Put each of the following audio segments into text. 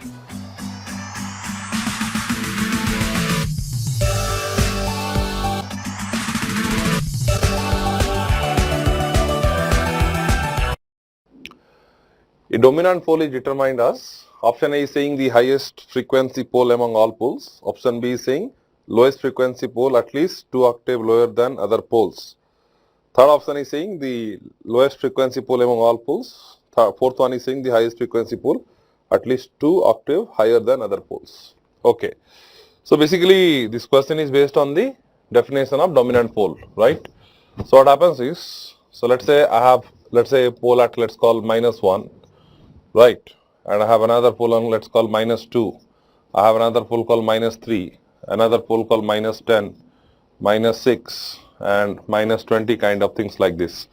A dominant pole is determined as, option A is saying the highest frequency pole among all poles, option B is saying lowest frequency pole at least 2 octave lower than other poles. Third option is saying the lowest frequency pole among all poles. Fourth one is saying the highest frequency pole at least 2 octave higher than other poles. Okay. So basically this question is based on the definition of dominant pole, right? So what happens is, so let's say I have, let's say a pole at, let's call -1, right? And I have another pole on, let's call -2. I have another pole called -3, another pole called -10, -6 and -20, kind of things like this.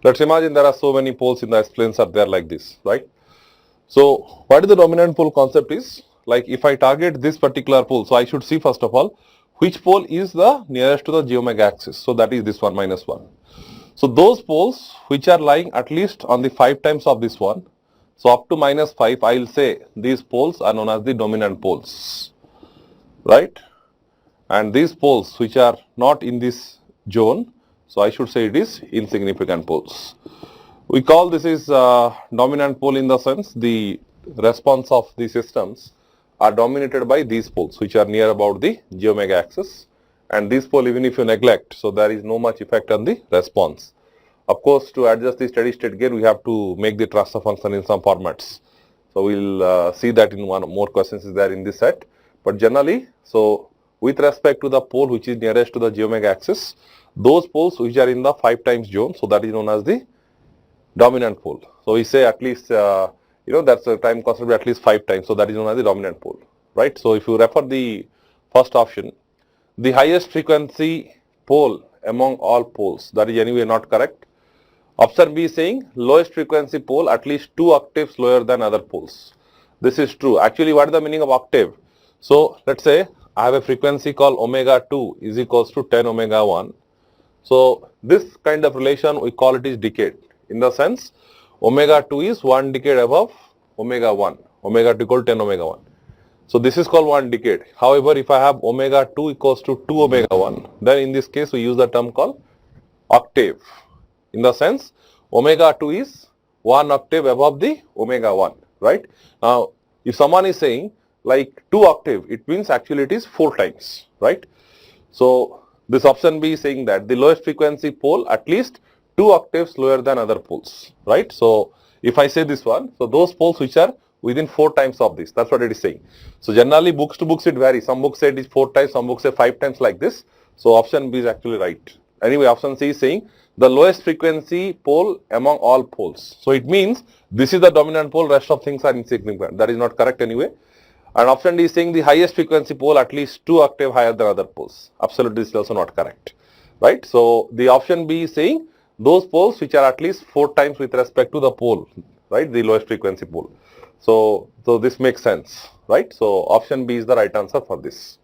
Let's imagine there are so many poles in the S-planes are there like this, right? So what is the dominant pole concept is, like if I target this particular pole, so I should see first of all which pole is the nearest to the j omega axis. So that is this one, -1. So those poles which are lying at least on the 5 times of this one, so up to -5, I will say these poles are known as the dominant poles, right? And these poles which are not in this zone, so I should say it is insignificant poles. We call this is dominant pole in the sense the response of the systems are dominated by these poles which are near about the j omega axis, and this pole even if you neglect, so there is no much effect on the response. Of course, to adjust the steady state gain, we have to make the transfer function in some formats. So we will see that in one more questions is there in this set. But generally, so with respect to the pole which is nearest to the j omega axis, those poles which are in the 5 times zone, so that is known as the dominant pole. So we say at least, that's a time constant at least 5 times. So that is known as the dominant pole, right? So if you refer the first option, the highest frequency pole among all poles, that is anyway not correct. Option B is saying lowest frequency pole at least 2 octaves lower than other poles. This is true. Actually, what is the meaning of octave? So let's say I have a frequency called omega 2 is equals to 10 omega 1. So this kind of relation we call it is decade. In the sense, omega 2 is 1 decade above omega 1. Omega 2 equal to 10 omega 1. So this is called 1 decade. However, if I have omega 2 equals to 2 omega 1, then in this case we use the term called octave. In the sense, omega 2 is 1 octave above the omega 1, right? Now, if someone is saying like 2 octave, it means actually it is 4 times, right? So this option B is saying that the lowest frequency pole at least 2 octaves lower than other poles, right? So if I say this one, so those poles which are within 4 times of this, that's what it is saying. So generally books to books it varies. Some books say it is 4 times, some books say 5 times like this. So option B is actually right. Anyway, option C is saying the lowest frequency pole among all poles. So it means this is the dominant pole, rest of things are insignificant. That is not correct anyway. And option D is saying the highest frequency pole at least 2 octave higher than other poles. Absolutely, this is also not correct, right? So the option B is saying those poles which are at least 4 times with respect to the pole, right? The lowest frequency pole. So this makes sense, right? So option B is the right answer for this.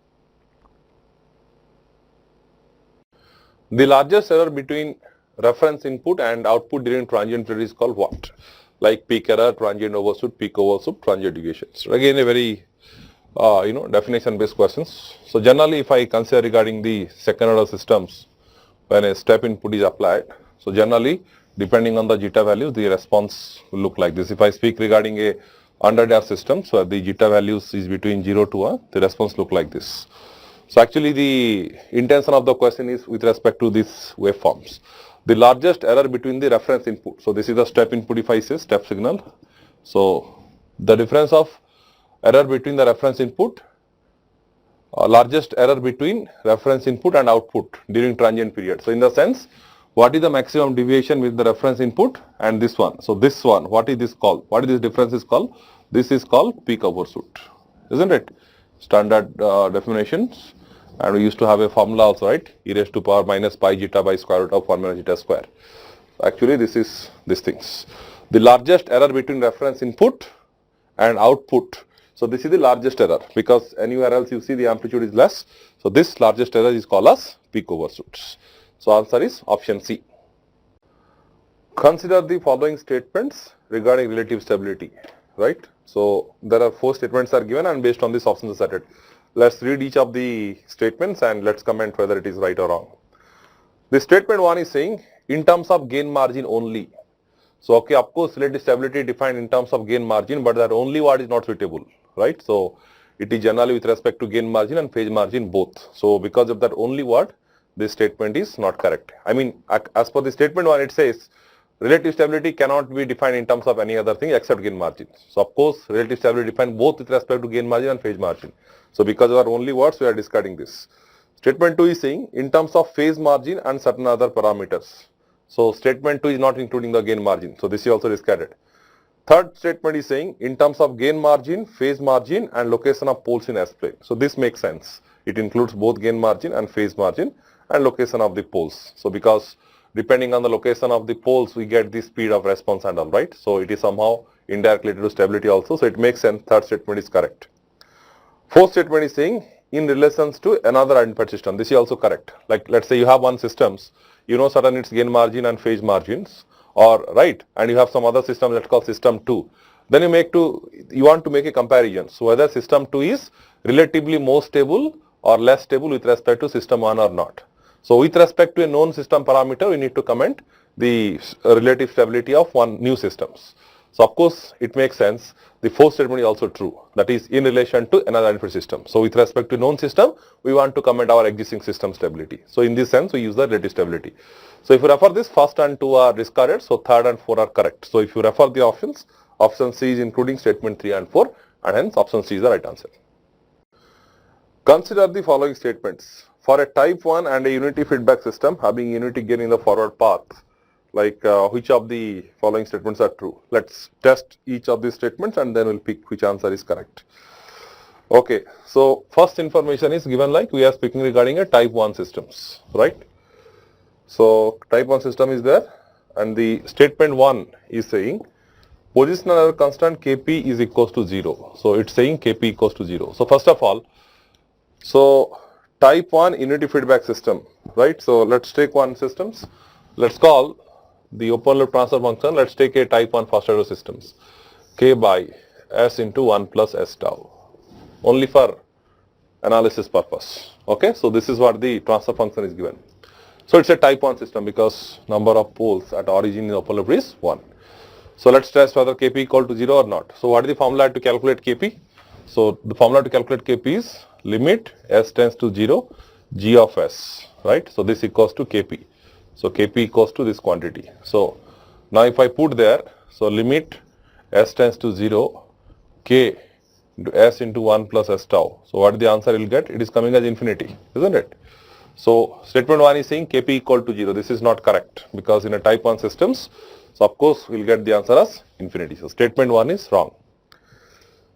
The largest error between reference input and output during transient period is called what? Like peak error, transient overshoot, peak overshoot, transient deviations. Again, a very definition based questions. So generally, if I consider regarding the second order systems, when a step input is applied, so generally depending on the zeta values, the response will look like this. If I speak regarding a under system, so the zeta values is between 0 to 1, the response look like this. So actually the intention of the question is with respect to these waveforms. The largest error between the reference input. So this is the step input if I say step signal. So the difference of error between the reference input, largest error between reference input and output during transient period. So in the sense, what is the maximum deviation with the reference input and this one? So this one, what is this called? What is this difference is called? This is called peak overshoot, isn't it? Standard definitions, and we used to have a formula also, right? E raised to power minus pi zeta by square root of 1 minus zeta square. Actually, this is these things. The largest error between reference input and output. So this is the largest error because anywhere else you see the amplitude is less. So this largest error is called as peak overshoots. So answer is option C. Consider the following statements regarding relative stability, right? So there are 4 statements are given, and based on this options are setted. Let's read each of the statements and let's comment whether it is right or wrong. The statement 1 is saying in terms of gain margin only. So okay, of course relative stability defined in terms of gain margin, but that only word is not suitable, right? So it is generally with respect to gain margin and phase margin both. So because of that only word, this statement is not correct. I mean, as per the statement 1, it says relative stability cannot be defined in terms of any other thing except gain margin. So of course relative stability defined both with respect to gain margin and phase margin. So because of our only words, we are discarding this. Statement 2 is saying in terms of phase margin and certain other parameters. So statement 2 is not including the gain margin. So this is also discarded. Third statement is saying in terms of gain margin, phase margin and location of poles in S-plane. So this makes sense. It includes both gain margin and phase margin and location of the poles. So because depending on the location of the poles, we get the speed of response and all, right? So it is somehow indirectly related to stability also. So it makes sense. Third statement is correct. Fourth statement is saying in relations to another identified system. This is also correct. Like let's say you have one systems, you know certain its gain margin and phase margins, or right, and you have some other system that's called system 2. Then you want to make a comparison. So whether system 2 is relatively more stable or less stable with respect to system 1 or not. So with respect to a known system parameter, we need to comment the relative stability of one new systems. So of course it makes sense. The fourth statement is also true. That is in relation to another identified system. So with respect to known system, we want to comment our existing system stability. So in this sense, we use the relative stability. So if you refer this, first and 2 are discarded. So third and 4 are correct. So if you refer the options, option C is including statement 3 and 4, and hence option C is the right answer. Consider the following statements. For a type 1 and a unity feedback system having unity gain in the forward path, like which of the following statements are true? Let's test each of these statements and then we'll pick which answer is correct. Okay, so first information is given like we are speaking regarding a type 1 systems, right? So type 1 system is there and the statement 1 is saying positional error constant Kp is equals to 0. So it's saying Kp equals to 0. So first of all, so type 1 unity feedback system, right? So let's take one systems. Let's call the open loop transfer function, let's take a type 1 first order systems, K by S into 1 plus S tau, only for analysis purpose. Okay, so this is what the transfer function is given. So it's a type 1 system because number of poles at origin in open loop is 1. So let's test whether Kp equal to 0 or not. So what is the formula to calculate Kp? So the formula to calculate Kp is limit S tends to 0 G of S, right? So this equals to Kp. So Kp equals to this quantity. So now if I put there, so limit S tends to 0 K into S into 1 plus S tau. So what is the answer you will get? It is coming as infinity, isn't it? So statement 1 is saying Kp equal to 0. This is not correct because in a type 1 systems, so of course we will get the answer as infinity. So statement 1 is wrong.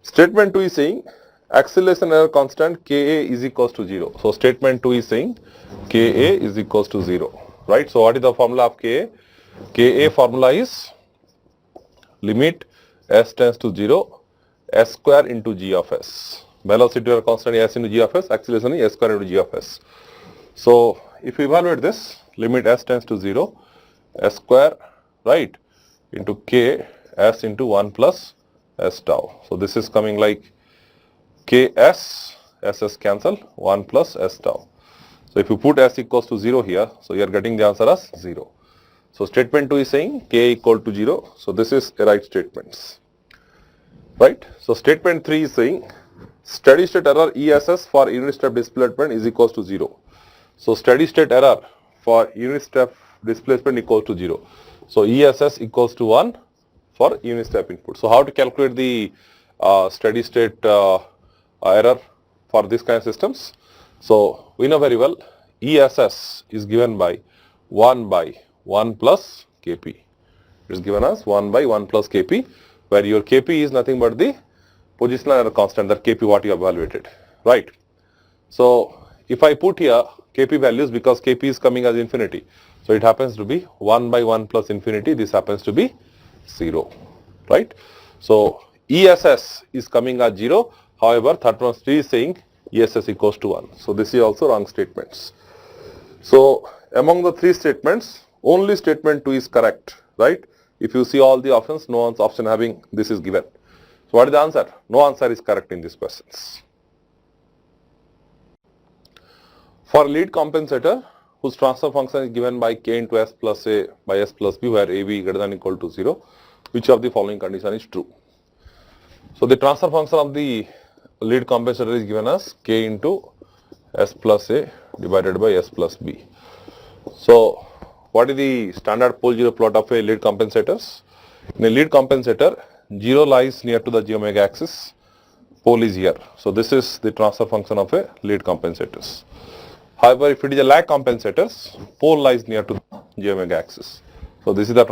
Statement 2 is saying acceleration error constant Ka is equals to 0. So statement 2 is saying Ka is equals to 0. Right, so what is the formula of Ka? Ka formula is limit S tends to 0 S square into G of S. Velocity or constant S into G of S, acceleration is S square into G of S. So if you evaluate this, limit S tends to 0 S square, right, into K S into 1 plus S tau. So this is coming like Ks, SS cancel, 1 plus S tau. So if you put S equals to 0 here, so you are getting the answer as 0. So statement 2 is saying K equal to 0. So this is a right statement. Right. So statement 3 is saying steady state error ESS for unit step displacement is equals to 0. So steady state error for unit step displacement equals to 0. So ESS equals to 1 for unit step input. So how to calculate the steady state error for this kind of systems? So we know very well ESS is given by 1 by 1 plus Kp. It is given as 1 by 1 plus Kp, where your Kp is nothing but the positional error constant, that Kp what you evaluated, right? So if I put here Kp values, because Kp is coming as infinity, so it happens to be 1 by 1 plus infinity, this happens to be 0, right? So ESS is coming as 0, however third one is saying ESS equals to 1. So this is also wrong statements. So among the 3 statements, only statement 2 is correct, right? If you see all the options, no one's option having this is given. So what is the answer? No answer is correct in these questions. For lead compensator whose transfer function is given by k into s plus a by s plus b where ab greater than or equal to 0, which of the following condition is true? So the transfer function of the lead compensator is given as k into s plus a divided by s plus b. So what is the standard pole 0 plot of a lead compensators? In a lead compensator, 0 lies near to the j omega axis, pole is here. So this is the transfer function of a lead compensators. However, if it is a lag compensators, pole lies near to j omega axis. So this is the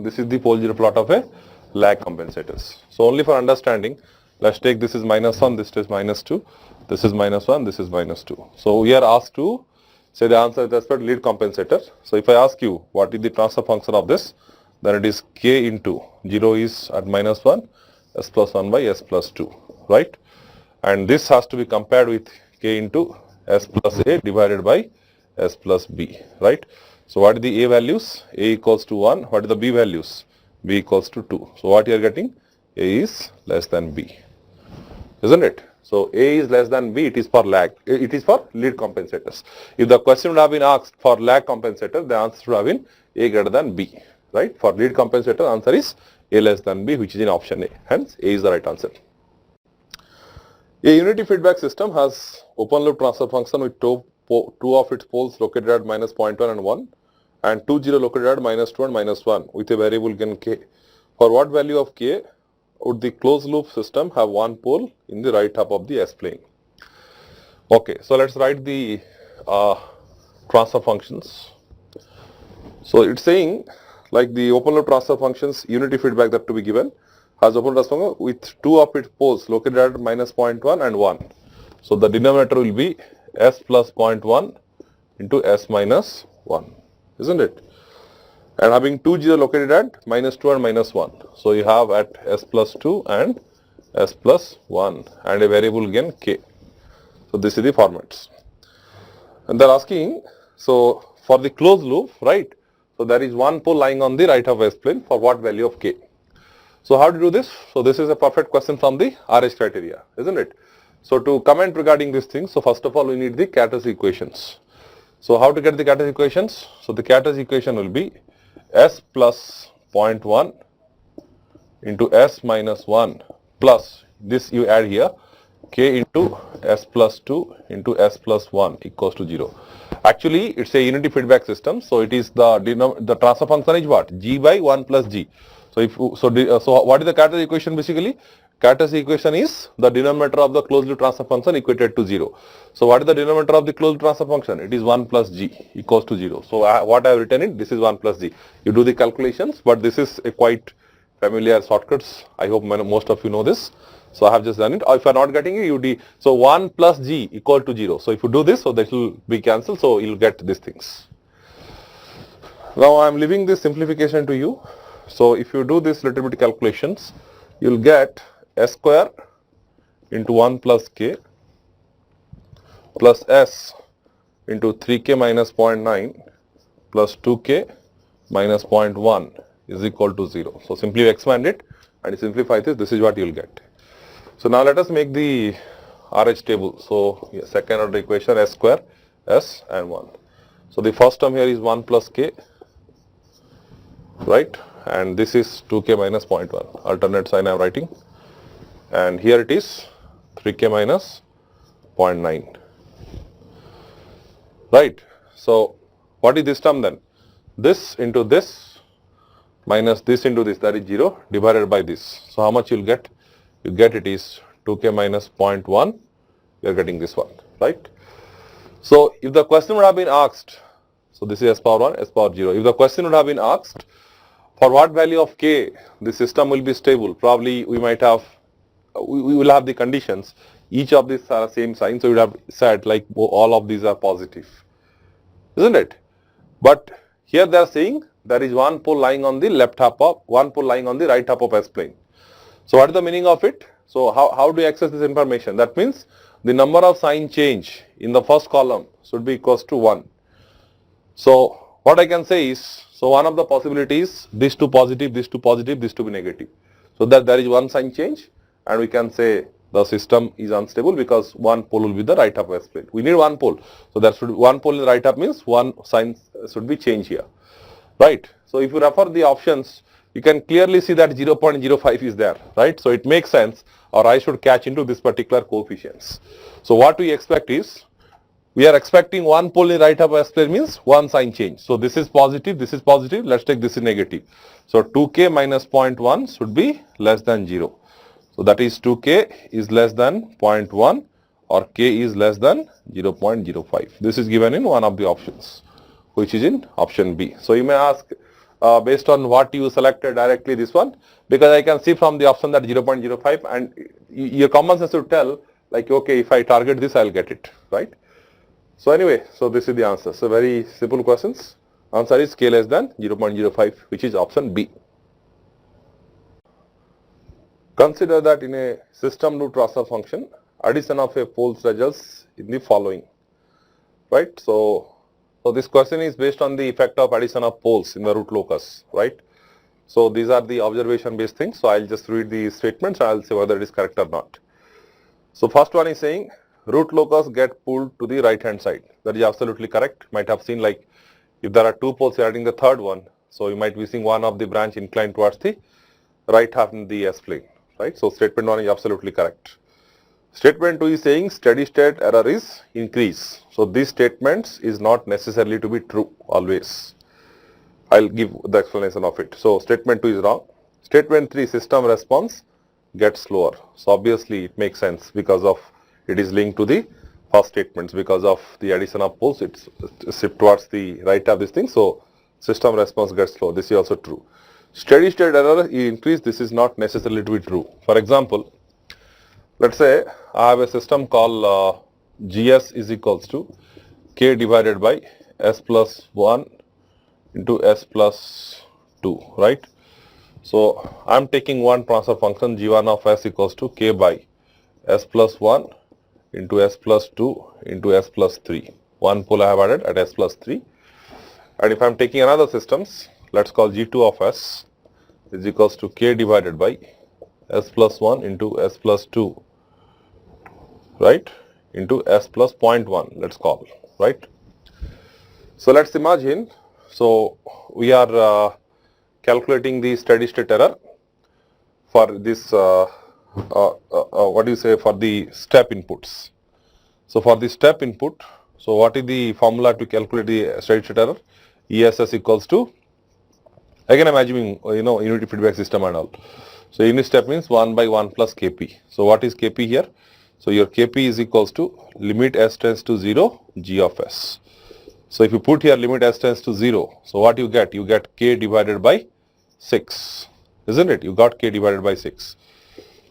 this is the pole 0 plot of a lag compensators. So only for understanding, let's take this is -1, this is -2, this is -1, this is -2. So we are asked to say the answer with respect to lead compensator. So if I ask you what is the transfer function of this, then it is k into 0 is at -1, s plus 1 by s plus 2, right? And this has to be compared with k into s plus a divided by s plus b, right? So what is the a values? A equals to 1. What is the b values? B equals to 2. So what you are getting? A is less than b, isn't it? So A is less than B, it is for lag, it is for lead compensators. If the question would have been asked for lag compensator, the answer would have been A greater than B, right? For lead compensator, answer is A less than B, which is in option A. Hence, A is the right answer. A unity feedback system has open loop transfer function with two of its poles located at -0.1 and 1 and 2, 0 located at -2 and -1 with a variable gain k. For what value of k would the closed loop system have one pole in the right half of the S-plane? Okay, so let's write the transfer functions. So it's saying like the open loop transfer functions unity feedback that to be given has open transfer function with two of its poles located at -0.1 and 1. So the denominator will be s plus 0.1 into s minus 1, isn't it? And having 2, 0 located at -2 and -1. So you have at s plus 2 and s plus 1 and a variable gain k. So this is the formats. And they're asking, so for the closed loop, right? So there is one pole lying on the right of S-plane for what value of k. So how to do this? So this is a perfect question from the RH criteria, isn't it? So to comment regarding this thing, so first of all we need the characteristic equations. So how to get the characteristic equations? So the characteristic equation will be s plus 0.1 into s minus 1 plus this you add here k into s plus 2 into s plus 1 equals to 0. Actually it's a unity feedback system, so it is the transfer function is what? G by 1 plus g. So if so what is the characteristic equation basically? Characteristic equation is the denominator of the closed loop transfer function equated to 0. So what is the denominator of the closed loop transfer function? It is 1 plus g equals to 0. So what I have written it, this is 1 plus g. You do the calculations, but this is a quite familiar shortcuts. I hope most of you know this. So I have just done it. Or if you are not getting it, you do. So 1 plus g equal to 0. So if you do this, so that will be cancelled. So you will get these things. Now I am leaving this simplification to you. So if you do this little bit calculations, you will get s square into 1 plus k plus s into 3k minus 0.9 plus 2k minus 0.1 is equal to 0. So simply expand it and you simplify this is what you will get. So now let us make the RH table. So second order equation s square, s and 1. So the first term here is 1 plus k, right? And this is 2k minus 0.1. Alternate sign I am writing. And here it is 3k minus 0.9. Right? So what is this term then? This into this minus this into this, that is 0 divided by this. So how much you will get? You get it is 2k minus 0.1. You are getting this one, right? So if the question would have been asked, so this is s power 1, s power 0. If the question would have been asked, for what value of k the system will be stable, probably we might have, we will have the conditions. Each of these are same sign, so we would have said like all of these are positive, isn't it? But here they are saying there is one pole lying on the left half of, one pole lying on the right half of S-plane. So what is the meaning of it? So how do you access this information? That means the number of sign change in the first column should be equals to 1. So what I can say is, so one of the possibilities, this to positive, this to positive, this to be negative. So that there is one sign change and we can say the system is unstable because one pole will be the right half S plane. We need one pole. So there should be one pole in the right half means one sign should be changed here. Right. So if you refer the options, you can clearly see that 0.05 is there, right? So it makes sense, or I should catch into this particular coefficients. So what we expect is, we are expecting one pole in right half S plane means one sign change. So this is positive, let's take this is negative. So 2k minus 0.1 should be less than 0. So that is 2k is less than 0.1 or k is less than 0.05. This is given in one of the options, which is in option B. So you may ask, based on what you selected directly this one, because I can see from the option that 0.05, and your common sense should tell like, okay, if I target this, I'll get it, right? So anyway, so this is the answer. So very simple questions. Answer is k less than 0.05, which is option B. Consider that in a system root transfer function, addition of a poles results in the following, right? So this question is based on the effect of addition of poles in the root locus, right? So these are the observation based things. So I'll just read the statements and I'll say whether it is correct or not. So first one is saying root locus get pulled to the right hand side. That is absolutely correct. You might have seen, like, if there are two poles, you are adding the third one. So you might be seeing one of the branch inclined towards the right half in the S plane, right? So statement 1 is absolutely correct. Statement 2 is saying steady state error is increase. So these statements is not necessarily to be true always. I'll give the explanation of it. So statement 2 is wrong. Statement 3, system response gets slower. So obviously it makes sense because of it is linked to the first statements. Because of the addition of poles, it's shift towards the right of this thing. So system response gets slow. This is also true. Steady state error increase. This is not necessarily to be true. For example, let's say I have a system called GS is equals to K divided by S plus 1 into S plus 2, right? So I'm taking one transfer function G1 of S equals to K by S plus 1 into S plus 2 into S plus 3. One pole I have added at S plus 3. And if I'm taking another systems, let's call G2 of S is equals to K divided by S plus 1 into S plus 2, right, into S plus 0.1, let's call, right. So let's imagine, so we are calculating the steady state error for this, what do you say, for the step inputs. So for the step input, so what is the formula to calculate the steady state error? ESS equals to, again I'm assuming, unity feedback system and all. So unit step means 1 by 1 plus Kp. So what is Kp here? So your Kp is equals to limit S tends to 0 G of S. So if you put here limit S tends to 0, so what you get? You get K divided by 6, isn't it? You got K divided by 6.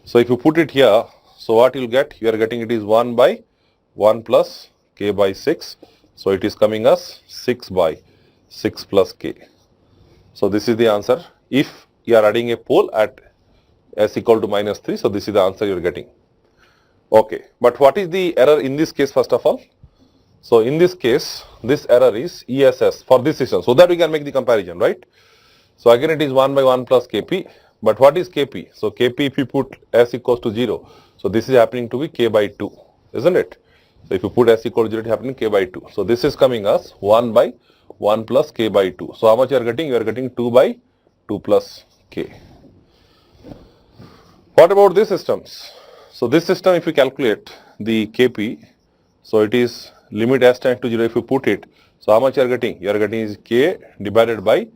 So if you put it here, so what you'll get? You are getting it is 1 by 1 plus K by 6. So it is coming as 6 by 6 plus K. So this is the answer. If you are adding a pole at S equal to minus 3, so this is the answer you are getting. Okay, but what is the error in this case first of all? So in this case, this error is ESS for this system, so that we can make the comparison, right? So again it is 1 by 1 plus Kp, but what is Kp? So Kp, if you put S equals to 0, so this is happening to be K by 2, isn't it? So if you put S equal to 0, it is happening K by 2. So this is coming as 1 by 1 plus K by 2. So how much you are getting? You are getting 2 by 2 plus K. What about these systems? So this system, if you calculate the Kp, so it is limit S tends to 0 if you put it. So how much you are getting? You are getting is K divided by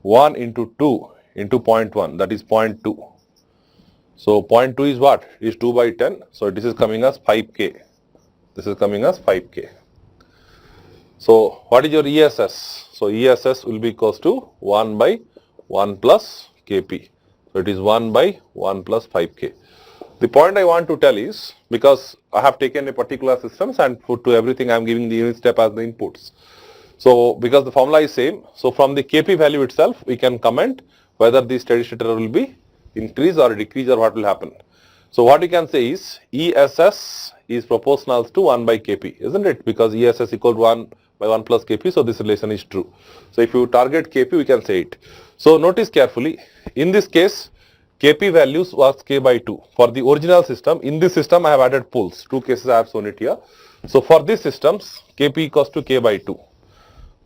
1 into 2 into 0.1, that is 0.2. So 0.2 is what? It is 2 by 10. So this is coming as 5K. This is coming as 5K. So what is your ESS? So ESS will be equals to 1 by 1 plus Kp. So it is 1 by 1 plus 5K. The point I want to tell is, because I have taken a particular systems and put to everything I am giving the unit step as the inputs. So because the formula is same, so from the Kp value itself we can comment whether the steady state error will be increase or decrease or what will happen. So what you can say is ESS is proportional to 1 by Kp, isn't it? Because ESS equal to 1 by 1 plus Kp, so this relation is true. So if you target Kp, we can say it. So notice carefully, in this case Kp values was k by 2. For the original system, in this system I have added poles. Two cases I have shown it here. So for these systems, Kp equals to k by 2.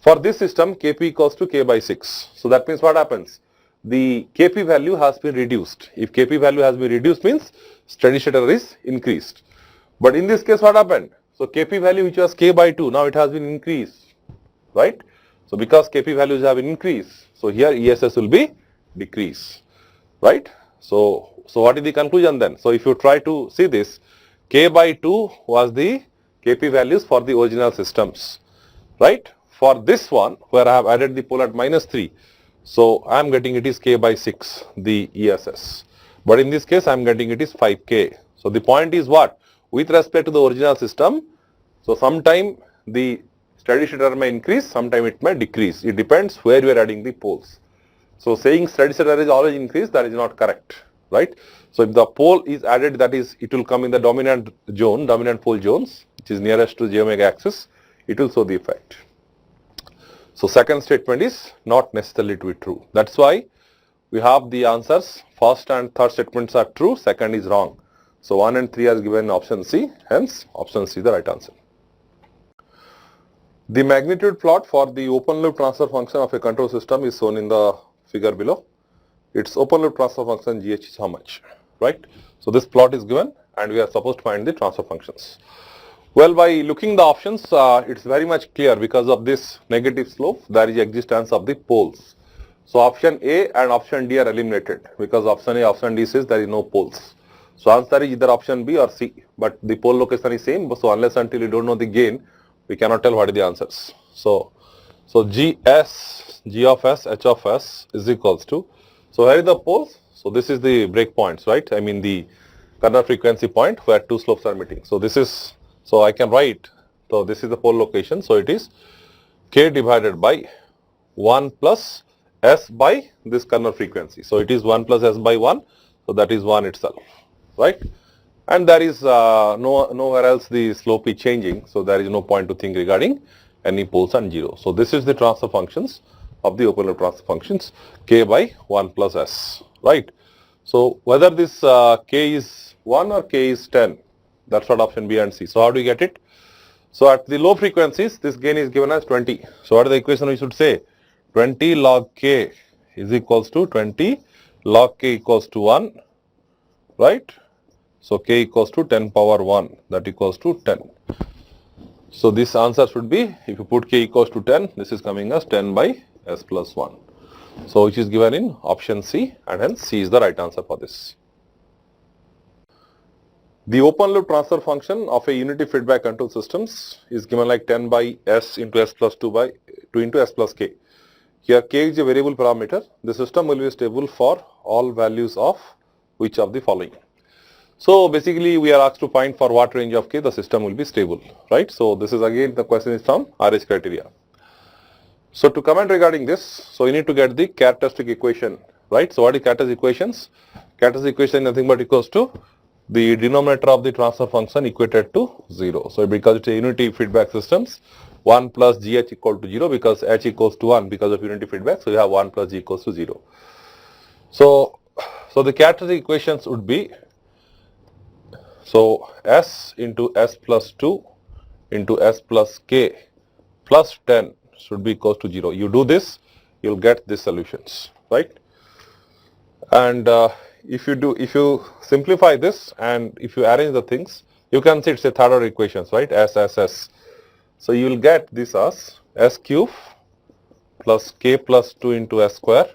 For this system, Kp equals to k by 6. So that means what happens? The Kp value has been reduced. If Kp value has been reduced means steady state error is increased. But in this case what happened? So Kp value which was k by 2, now it has been increased, right? So because Kp values have been increased, so here ESS will be decreased, right? So what is the conclusion then? So if you try to see this, k by 2 was the Kp values for the original systems, right? For this one where I have added the pole at -3, so I am getting it is k by 6, the ESS. But in this case I am getting it is 5k. So the point is what? With respect to the original system, so sometime the steady state error may increase, sometime it may decrease. It depends where you are adding the poles. So saying steady state error is always increased, that is not correct, right? So if the pole is added, that is, it will come in the dominant zone, dominant pole zones, which is nearest to j omega axis, it will show the effect. So second statement is not necessarily to be true. That's why we have the answers. First and third statements are true, second is wrong. So 1 and 3 are given in option C, hence option C is the right answer. The magnitude plot for the open loop transfer function of a control system is shown in the figure below. Its open loop transfer function GH is how much, right? So this plot is given and we are supposed to find the transfer functions. Well, by looking the options, it's very much clear because of this negative slope, there is existence of the poles. So option A and option D are eliminated because option A, option D says there is no poles. So answer is either option B or C, but the pole location is same. So unless until you don't know the gain, we cannot tell what are the answers. So GS, G of S, H of S is equals to, so where is the poles? So this is the break points, right? I mean the kernel frequency point where two slopes are meeting. So this is, so I can write, so this is the pole location. So it is k divided by 1 plus S by this kernel frequency. So it is 1 plus S by 1. So that is 1 itself, right? And there is nowhere else the slope is changing. So there is no point to think regarding any poles and 0. So this is the transfer functions of the open loop transfer functions, k by 1 plus S, right? So whether this k is 1 or k is 10, that's what option B and C. So how do you get it? So at the low frequencies, this gain is given as 20. So what is the equation we should say? 20 log k is equals to 20 log k equals to 1, right? So k equals to 10 power 1, that equals to 10. So this answer should be, if you put k equals to 10, this is coming as 10 by S plus 1. So which is given in option C, and hence C is the right answer for this. The open loop transfer function of a unity feedback control systems is given like 10 by S into S plus 2 by 2 into S plus k. Here k is a variable parameter. The system will be stable for all values of which of the following. So basically we are asked to find for what range of k the system will be stable, right? So this is again the question is from RH criteria. So to comment regarding this, so you need to get the characteristic equation, right? So what is characteristic equations? Characteristic equation is nothing but equals to the denominator of the transfer function equated to 0. So because it's a unity feedback systems, 1 plus GH equal to 0 because H equals to 1 because of unity feedback. So you have 1 plus G equals to 0. So the characteristic equations would be, so S into S plus 2 into S plus K plus 10 should be equals to 0. You do this, you'll get these solutions, right? And if you simplify this and if you arrange the things, you can see it's a third order equations, right? S. So you will get this as S cube plus K plus 2 into S square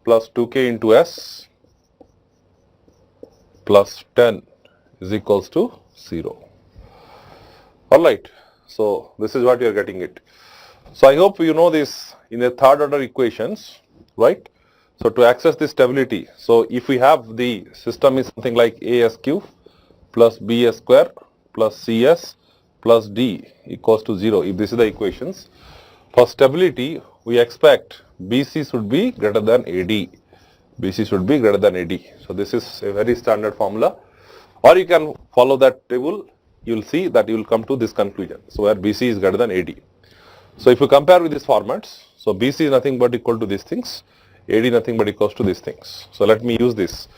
plus 2K into S plus 10 is equals to 0. Alright, so this is what you are getting it. So I hope you know this in the third order equations, right? So to access the stability, so if we have the system is something like AS cube plus BS square plus CS plus D equals to 0, if this is the equations, for stability we expect BC should be greater than AD. BC should be greater than AD. So this is a very standard formula, or you can follow that table, you will see that you will come to this conclusion. So where BC is greater than AD. So if you compare with these formats, so BC is nothing but equal to these things. AD nothing but equals to these things. So let me use this.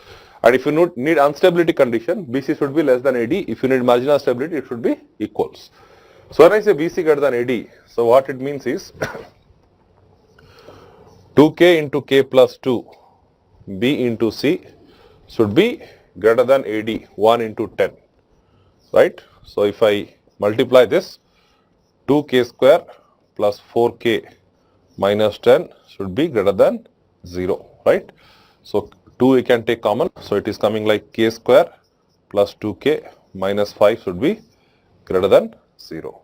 And if you need instability condition, BC should be less than AD. If you need marginal stability, it should be equals. So when I say BC greater than AD, so what it means is 2K into K plus 2 B into C should be greater than AD 1 into 10, right? So if I multiply this, 2K square plus 4K minus 10 should be greater than 0, right? So 2 we can take common, so it is coming like K square plus 2K minus 5 should be greater than 0.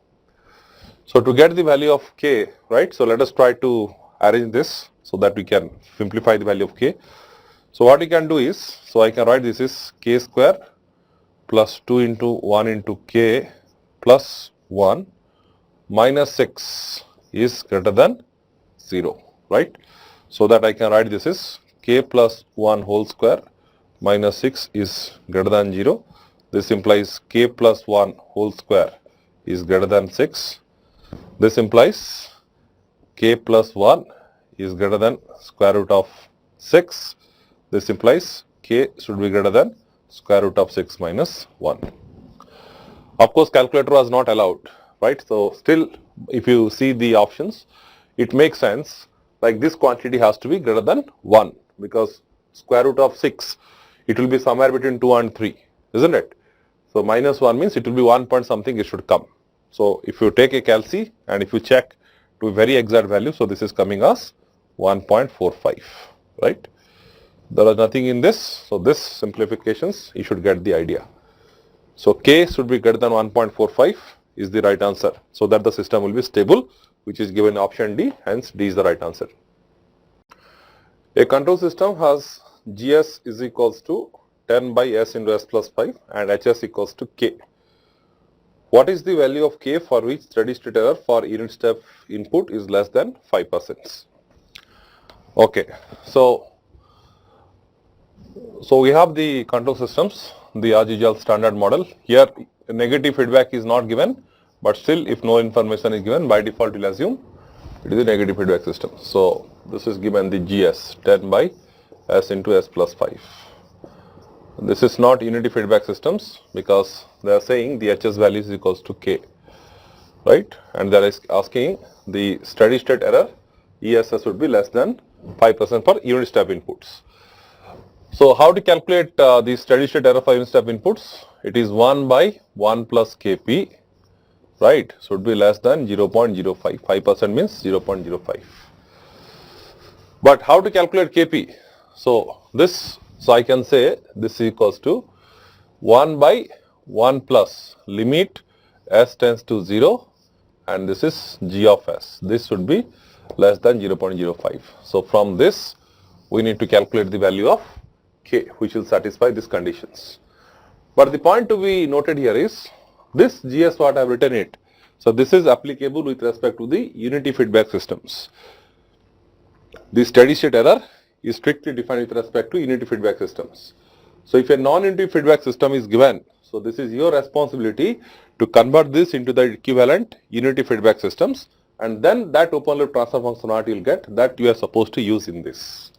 So to get the value of K, right, so let us try to arrange this so that we can simplify the value of K. So what we can do is, so I can write this is K square plus 2 into 1 into K plus 1 minus 6 is greater than 0, right? So that I can write this is K plus 1 whole square minus 6 is greater than 0. This implies K plus 1 whole square is greater than 6. This implies K plus 1 is greater than square root of 6. This implies K should be greater than square root of 6 minus 1. Of course, calculator was not allowed, right? So still, if you see the options, it makes sense, like this quantity has to be greater than 1, because square root of 6, it will be somewhere between 2 and 3, isn't it? So minus 1 means it will be 1 point something it should come. So if you take a calci and if you check to a very exact value, so this is coming as 1.45, right? There is nothing in this, so this simplifications, you should get the idea. So K should be greater than 1.45 is the right answer, so that the system will be stable, which is given option D, hence D is the right answer. A control system has GS is equals to 10 by S into S plus 5 and HS equals to K. What is the value of K for which steady state error for unit step input is less than 5%? Okay, so we have the control systems, the as usual standard model. Here negative feedback is not given, but still if no information is given, by default you will assume it is a negative feedback system. So this is given the GS 10 by S into S plus 5. This is not unity feedback systems because they are saying the HS value is equals to K, right? And they are asking the steady state error ESS would be less than 5% for unit step inputs. So how to calculate the steady state error for unit step inputs? It is 1 by 1 plus Kp, right? Should be less than 0.05. 5% means 0.05. But how to calculate Kp? So I can say this is equals to 1 by 1 plus limit S tends to 0 and this is G of S. This should be less than 0.05. So from this we need to calculate the value of K, which will satisfy these conditions. But the point to be noted here is this GS what I have written it. So this is applicable with respect to the unity feedback systems. The steady state error is strictly defined with respect to unity feedback systems. So if a non-unity feedback system is given, so this is your responsibility to convert this into the equivalent unity feedback systems, and then that open loop transfer function what you will get, that you are supposed to use in this.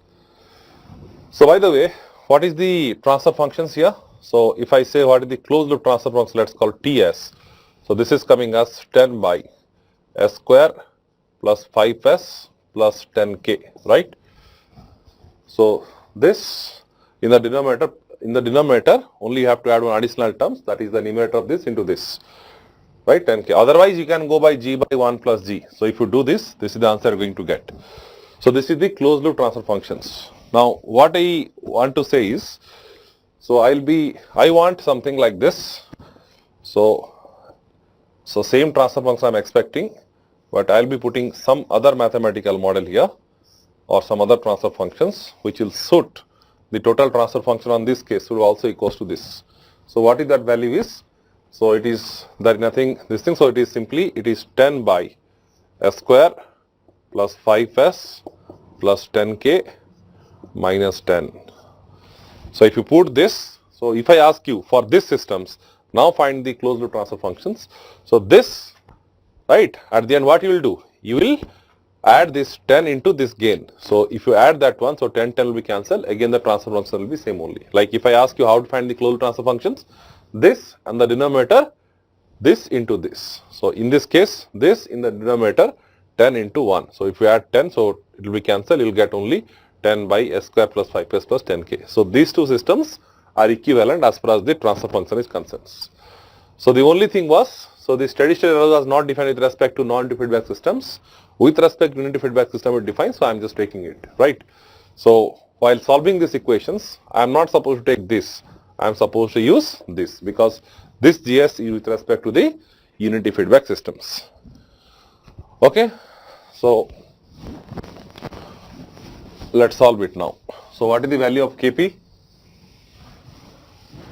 So by the way, what is the transfer functions here? So if I say what is the closed loop transfer function, let's call TS. So this is coming as 10 by S square plus 5S plus 10K, right? So this in the denominator only you have to add one additional terms, that is the numerator of this into this, right, 10K. Otherwise you can go by G by 1 plus G. So if you do this, this is the answer you are going to get. So this is the closed loop transfer functions. Now what I want to say is, so I want something like this. So same transfer function I am expecting, but I will be putting some other mathematical model here or some other transfer functions which will suit the total transfer function on this case will also equals to this. So what is that value is? So it is, there is nothing this thing, so it is simply, it is 10 by S square plus 5S plus 10K minus 10. So if you put this, so if I ask you for this systems, now find the closed loop transfer functions. So this, right, at the end what you will do? You will add this 10 into this gain. So if you add that one, so 10 will be cancelled. Again the transfer function will be same only. Like if I ask you how to find the closed transfer functions, this and the denominator, this into this. So in this case, this in the denominator, 10 into 1. So if you add 10, so it will be cancelled, you will get only 10 by s square plus 5s plus 10k. So these two systems are equivalent as far as the transfer function is concerned. So the only thing was, so the steady state error was not defined with respect to non-unity feedback systems. With respect to unity feedback system it defines, so I am just taking it, right? So while solving these equations, I am not supposed to take this. I am supposed to use this because this GS is with respect to the unity feedback systems. Okay, so let's solve it now. So what is the value of Kp?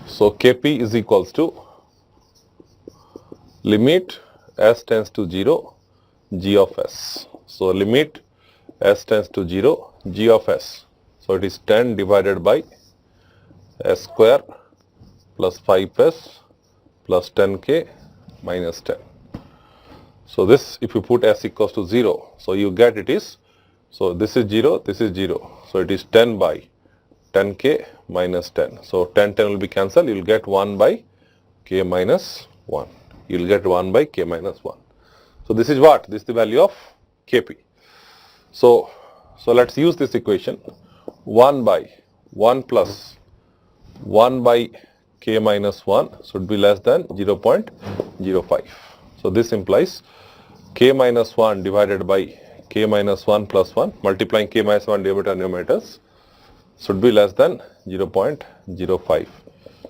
So Kp is equals to limit s tends to 0 g of s. So limit s tends to 0 g of s. So it is 10 divided by s square plus 5s plus 10k minus 10. So this, if you put s equals to 0, so you get it is, so this is 0, this is 0. So it is 10 by 10k minus 10. So 10 will be cancelled, you will get 1 by k minus 1. You will get 1 by k minus 1. So this is what? This is the value of Kp. So let's use this equation. 1 by 1 plus 1 by k minus 1 should be less than 0.05. So this implies k minus 1 divided by k minus 1 plus 1 multiplying k minus 1 divided by numerators should be less than 0.05.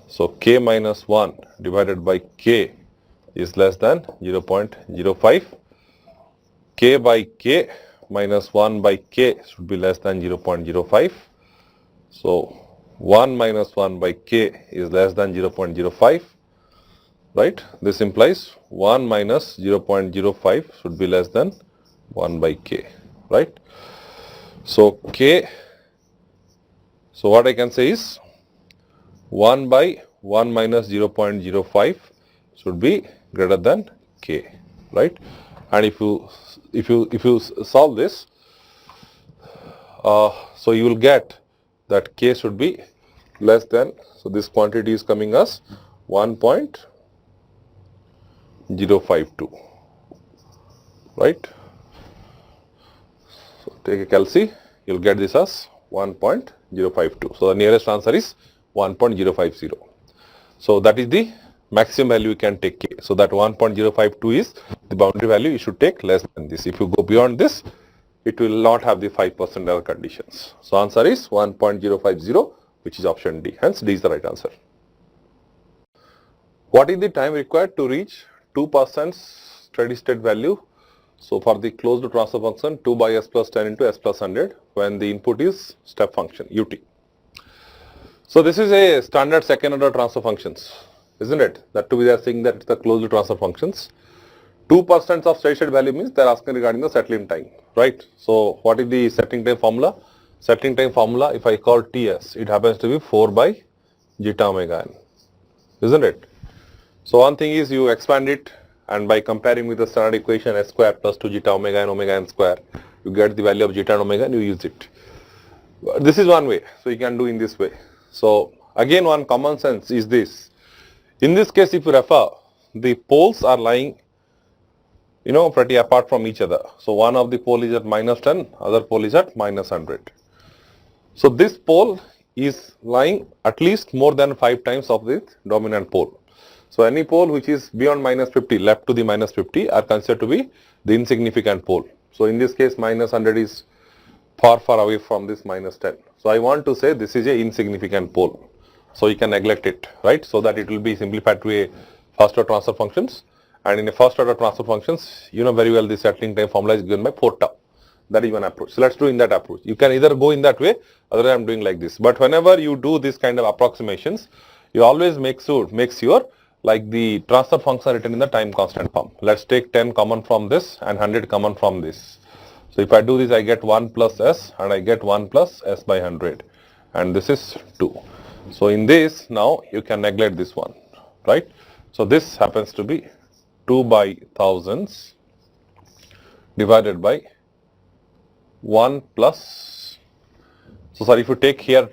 So k minus 1 divided by k is less than 0.05. K by k minus 1 by k should be less than 0.05. So 1 minus 1 by k is less than 0.05, right? This implies 1 minus 0.05 should be less than 1 by k, right? So k, so what I can say is 1 by 1 minus 0.05 should be greater than k, right? And if you solve this, so you will get that k should be less than, so this quantity is coming as 1.052, right? So take a calci, you will get this as 1.052. So the nearest answer is 1.050. So that is the maximum value you can take k. So that 1.052 is the boundary value, you should take less than this. If you go beyond this, it will not have the 5% error conditions. So answer is 1.050, which is option D. Hence D is the right answer. What is the time required to reach 2% steady state value? So for the closed transfer function 2 by s plus 10 into s plus 100 when the input is step function ut. So this is a standard second order transfer functions, isn't it? That too we are saying that it's the closed transfer functions. 2% of steady state value means they are asking regarding the settling time, right? So what is the settling time formula? Settling time formula, if I call Ts, it happens to be 4 by zeta omega n, isn't it? So one thing is you expand it and by comparing with the standard equation s square plus 2 zeta omega n square, you get the value of zeta and omega and you use it. This is one way, so you can do in this way. So again one common sense is this. In this case if you refer, the poles are lying pretty apart from each other. So one of the pole is at minus 10, other pole is at minus 100. So this pole is lying at least more than 5 times of the dominant pole. So any pole which is beyond minus 50, left to the minus 50 are considered to be the insignificant pole. So in this case minus 100 is far away from this minus 10. So I want to say this is a insignificant pole. So you can neglect it, right? So that it will be simplified to a first order transfer functions. And in a first order transfer functions, you know very well the settling time formula is given by 4 tau. That is one approach. So let's do in that approach. You can either go in that way, otherwise I am doing like this. But whenever you do this kind of approximations, you always make sure like the transfer function written in the time constant form. Let's take 10 common from this and 100 common from this. So if I do this, I get 1 plus s and I get 1 plus s by 100. And this is 2. So in this, now you can neglect this one, right? So this happens to be 2 by thousands divided by 1 plus, so sorry, if you take here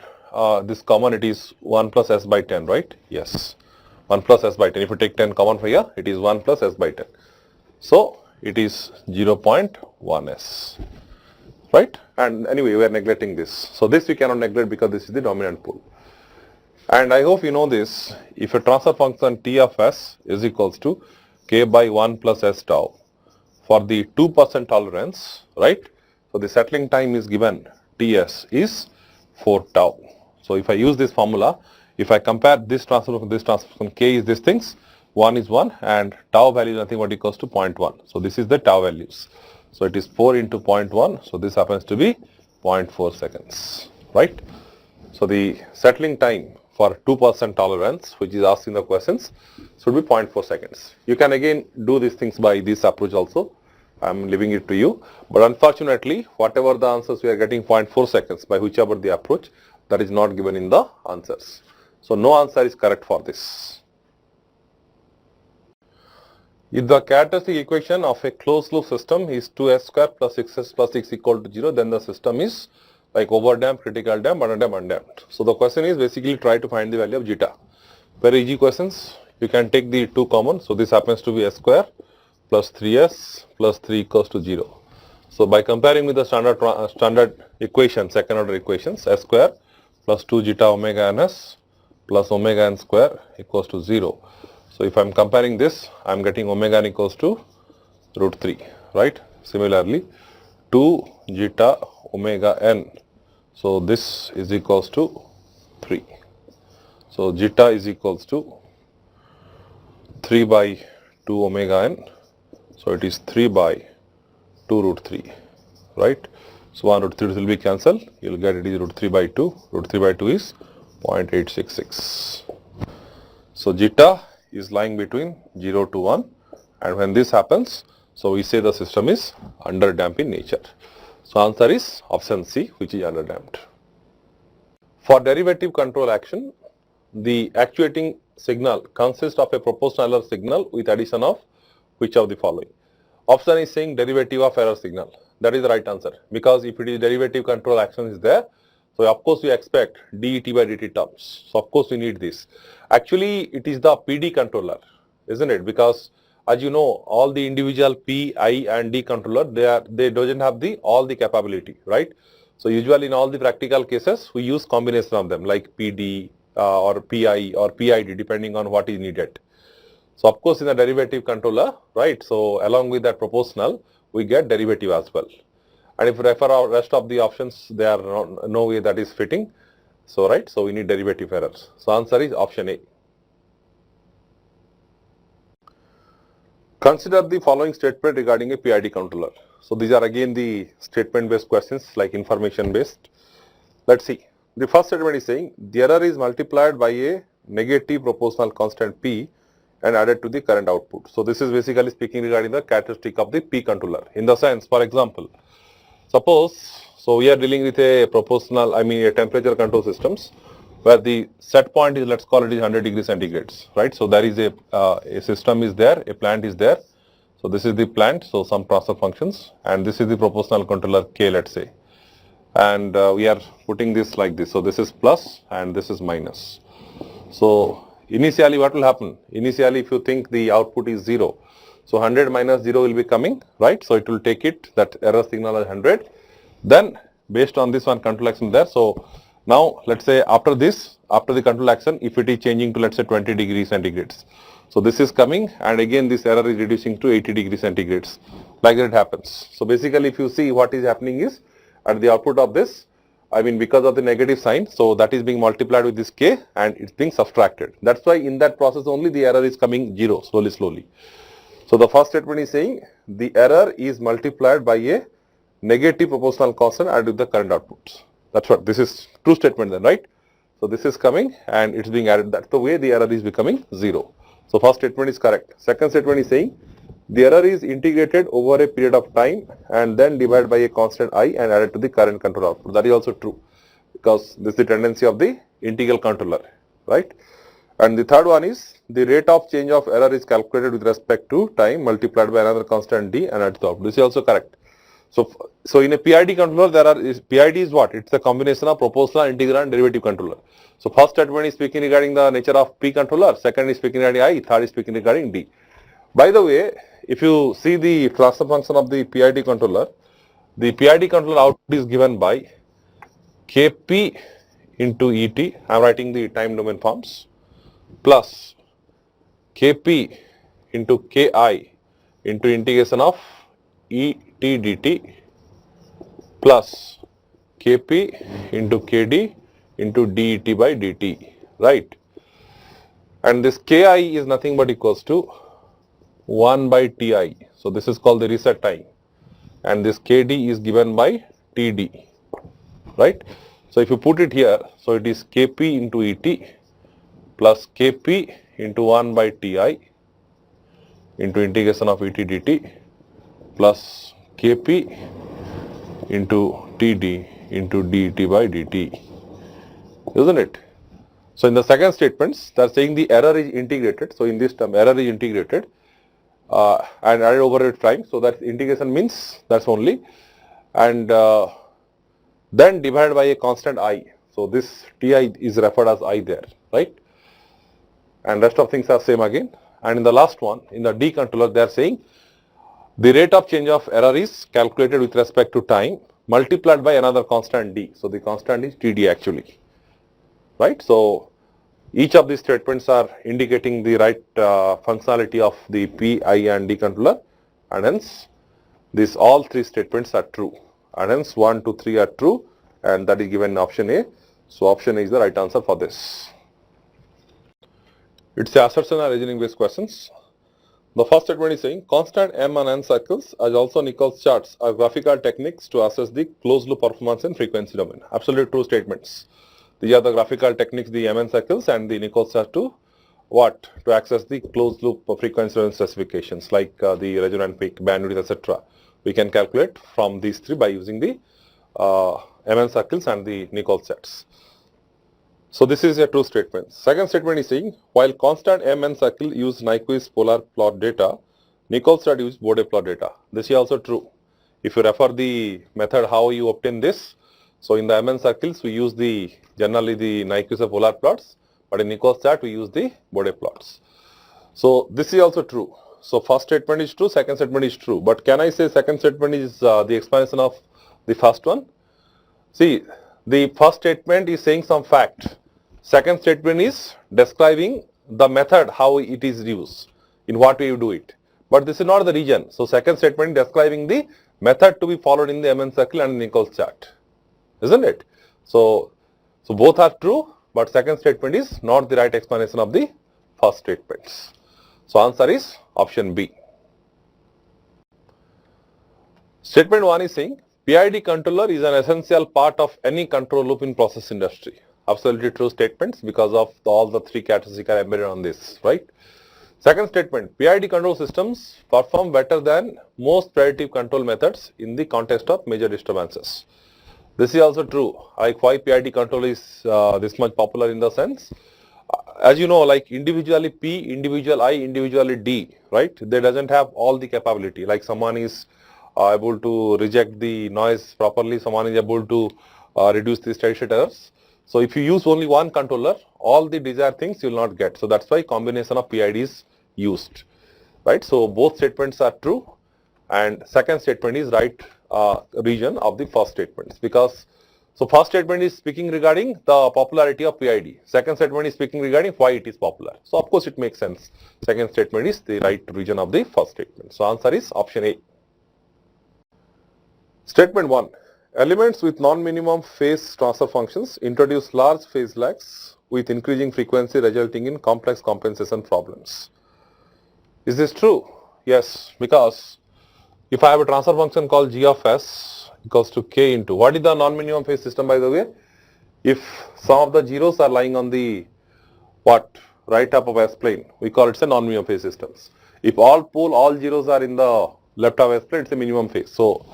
this common, it is 1 plus s by 10, right? Yes, 1 plus s by 10. If you take 10 common for here, it is 1 plus s by 10. So it is 0.1 s, right? And anyway, we are neglecting this. So this we cannot neglect because this is the dominant pole. And I hope you know this. If a transfer function T of s is equals to k by 1 plus s tau for the 2% tolerance, right? So the settling time is given Ts is 4 tau. So if I use this formula, if I compare this transfer function k is these things, 1 is 1 and tau value is nothing but equals to 0.1. So this is the tau values. So it is 4 into 0.1. So this happens to be 0.4 seconds, right? So the settling time for 2% tolerance, which is asked in the questions, should be 0.4 seconds. You can again do these things by this approach also. I am leaving it to you. But unfortunately, whatever the answers we are getting 0.4 seconds by whichever the approach, that is not given in the answers. So no answer is correct for this. If the characteristic equation of a closed loop system is 2s square plus 6s plus 6 equal to 0, then the system is like overdamped, critical damped, underdamped, undamped. So the question is basically try to find the value of zeta. Very easy questions. You can take the 2 common. So this happens to be s square plus 3s plus 3 equals to 0. So by comparing with the standard equation, second order equations, s square plus 2 zeta omega ns plus omega n square equals to 0. So if I am comparing this, I am getting omega n equals to root 3, right? Similarly, 2 zeta omega n. So this is equals to 3. So zeta is equals to 3 by 2 omega n. So it is 3 by 2 root 3, right? So 1 root 3 will be cancelled. You will get it is root 3 by 2. Root 3 by 2 is 0.866. So zeta is lying between 0 to 1, and when this happens, so we say the system is underdamped in nature. So answer is option C, which is underdamped. For derivative control action, the actuating signal consists of a proportional error signal with addition of which of the following? Option is saying derivative of error signal. That is the right answer, because if it is derivative control action is there, so of course we expect det by dt terms. So of course we need this. Actually it is the PD controller, isn't it? Because as you know, all the individual P, I and D controller, they doesn't have all the capability, right? So usually in all the practical cases, we use combination of them like PD or PI or PID depending on what is needed. So of course in the derivative controller, right? So along with that proportional, we get derivative as well. And if we refer our rest of the options, they are no way that is fitting. So right, so we need derivative errors. So answer is option A. Consider the following statement regarding a PID controller. So these are again the statement based questions like information based. Let's see. The first statement is saying the error is multiplied by a negative proportional constant P and added to the current output. So this is basically speaking regarding the characteristic of the P controller. In the sense, for example, suppose, so we are dealing with a proportional, a temperature control systems where the set point is, let's call it is 100 degrees centigrades, right? So there is a system is there, a plant is there. So this is the plant, so some transfer functions, and this is the proportional controller K, let's say. And we are putting this like this. So this is plus and this is minus. So initially what will happen? Initially if you think the output is 0, so 100 minus 0 will be coming, right? So it will take it, that error signal as 100. Then based on this one control action there. So now let's say after this, after the control action, if it is changing to let's say 20 degrees centigrades. So this is coming and again this error is reducing to 80 degrees centigrades. Like that happens. So basically if you see what is happening is at the output of this, because of the negative sign, so that is being multiplied with this K and it's being subtracted. That's why in that process only the error is coming 0 slowly. So the first statement is saying the error is multiplied by a negative proportional constant added with the current outputs. That's what this is, true statement then, right? So this is coming and it's being added. That's the way the error is becoming 0. So first statement is correct. Second statement is saying the error is integrated over a period of time and then divided by a constant I and added to the current control output. That is also true, because this is the tendency of the integral controller, right? And the third one is the rate of change of error is calculated with respect to time multiplied by another constant D and added to the output. This is also correct. So in a PID controller, PID is what? It's a combination of proportional, integral and derivative controller. So first statement is speaking regarding the nature of P controller, second is speaking regarding I, third is speaking regarding D. By the way, if you see the transfer function of the PID controller, the PID controller output is given by Kp into Et, I am writing the time domain forms, plus Kp into Ki into integration of Et dt plus Kp into Kd into det by dt, right? And this Ki is nothing but equals to 1 by Ti. So this is called the reset time. And this Kd is given by Td, right? So if you put it here, so it is Kp into Et plus Kp into 1 by Ti into integration of Et dt plus Kp into Td into det by dt, isn't it? So in the second statements, they are saying the error is integrated. So in this term, error is integrated and added over its time. So that integration means that's only, and then divided by a constant I. So this Ti is referred as I there, right? And rest of things are same again. And in the last one, in the D controller, they are saying the rate of change of error is calculated with respect to time multiplied by another constant D. So the constant is Td actually, right? So each of these statements are indicating the right functionality of the P, I and D controller, and hence these all three statements are true, and hence 1, 2, 3 are true, and that is given in option A. So option A is the right answer for this. It's a assertion and reasoning based questions. The first statement is saying constant M and N cycles as also Nichols charts are graphical techniques to assess the closed loop performance in frequency domain. Absolutely true statements. These are the graphical techniques, the MN cycles and the Nichols chart to what? To access the closed loop frequency domain specifications like the resonant peak, bandwidth, etc. We can calculate from these three by using the MN cycles and the Nichols charts. So this is a true statement. Second statement is saying while constant MN cycle use Nyquist polar plot data, Nichols chart use Bode plot data. This is also true. If you refer the method how you obtain this, so in the MN circles we use generally the Nyquist polar plots, but in Nichols chart we use the Bode plots. So this is also true. So first statement is true, second statement is true. But can I say second statement is the explanation of the first one? See, the first statement is saying some fact. Second statement is describing the method how it is used, in what way you do it. But this is not the region. So second statement is describing the method to be followed in the MN circle and Nichols chart, isn't it? So both are true, but second statement is not the right explanation of the first statements. So answer is option B. Statement 1 is saying PID controller is an essential part of any control loop in process industry. Absolutely true statements because of all the three characteristics are embedded on this, right? Second statement, PID control systems perform better than most predictive control methods in the context of major disturbances. This is also true. Like why PID control is this much popular in the sense, as you know, like individually P, individual I, individually D, right? They doesn't have all the capability. Like someone is able to reject the noise properly, someone is able to reduce the steady state errors. So if you use only one controller, all the desired things you will not get. So that's why combination of PID is used, right? So both statements are true, and second statement is right region of the first statements, because so first statement is speaking regarding the popularity of PID. Second statement is speaking regarding why it is popular. So of course it makes sense. Second statement is the right region of the first statement. So answer is option A. Statement 1. Elements with non-minimum phase transfer functions introduce large phase lags with increasing frequency resulting in complex compensation problems. Is this true? Yes, because if I have a transfer function called g of s equals to k into, what is the non-minimum phase system by the way? If some of the zeros are lying on the right half of S plane, we call it a non-minimum phase systems. If all zeros are in the left half S plane, it's a minimum phase. So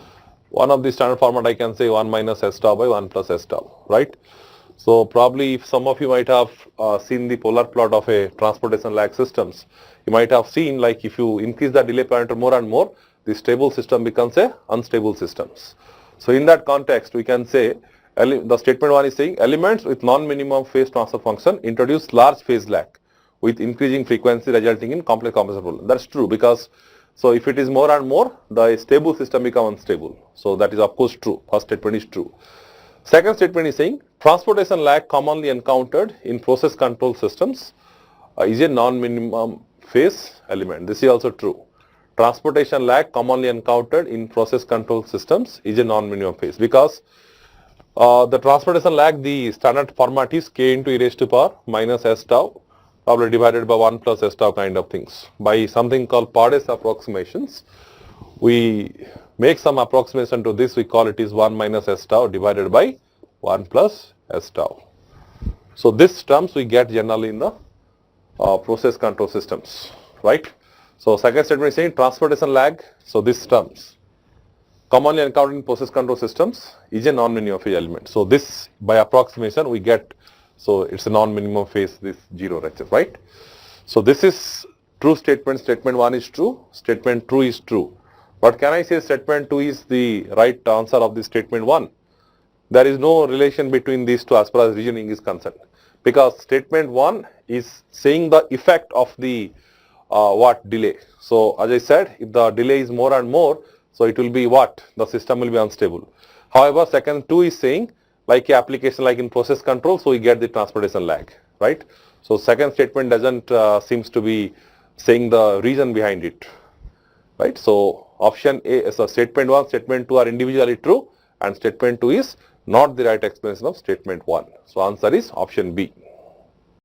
one of the standard format I can say 1 minus S tau by 1 plus S tau, right? So probably if some of you might have seen the polar plot of a transportation lag systems, you might have seen like if you increase the delay parameter more and more, the stable system becomes a unstable systems. So in that context, we can say the statement 1 is saying elements with non-minimum phase transfer function introduce large phase lag with increasing frequency resulting in complex compensation problem. That's true because so if it is more and more, the stable system becomes unstable. So that is of course true. First statement is true. Second statement is saying transportation lag commonly encountered in process control systems is a non-minimum phase element. This is also true. Transportation lag commonly encountered in process control systems is a non-minimum phase because the transportation lag, the standard format is k into e raised to power minus s tau, probably divided by 1 plus s tau kind of things. By something called Pardes approximations, we make some approximation to this, we call it is 1 minus s tau divided by 1 plus s tau. So this terms we get generally in the process control systems, right? So second statement is saying transportation lag, so this terms commonly encountered in process control systems is a non-minimum phase element. So this by approximation we get, so it's a non-minimum phase, this 0 HF, right? So this is true statement, statement 1 is true, statement 2 is true. But can I say statement 2 is the right answer of the statement 1? There is no relation between these two as far as reasoning is concerned. Because statement 1 is saying the effect of the delay. So as I said, if the delay is more and more, so it will be what? The system will be unstable. However, second 2 is saying like a application like in process control, so we get the transportation lag, right? So second statement doesn't seems to be saying the reason behind it, right? So option A, so statement 1, statement 2 are individually true and statement 2 is not the right explanation of statement 1. So answer is option B.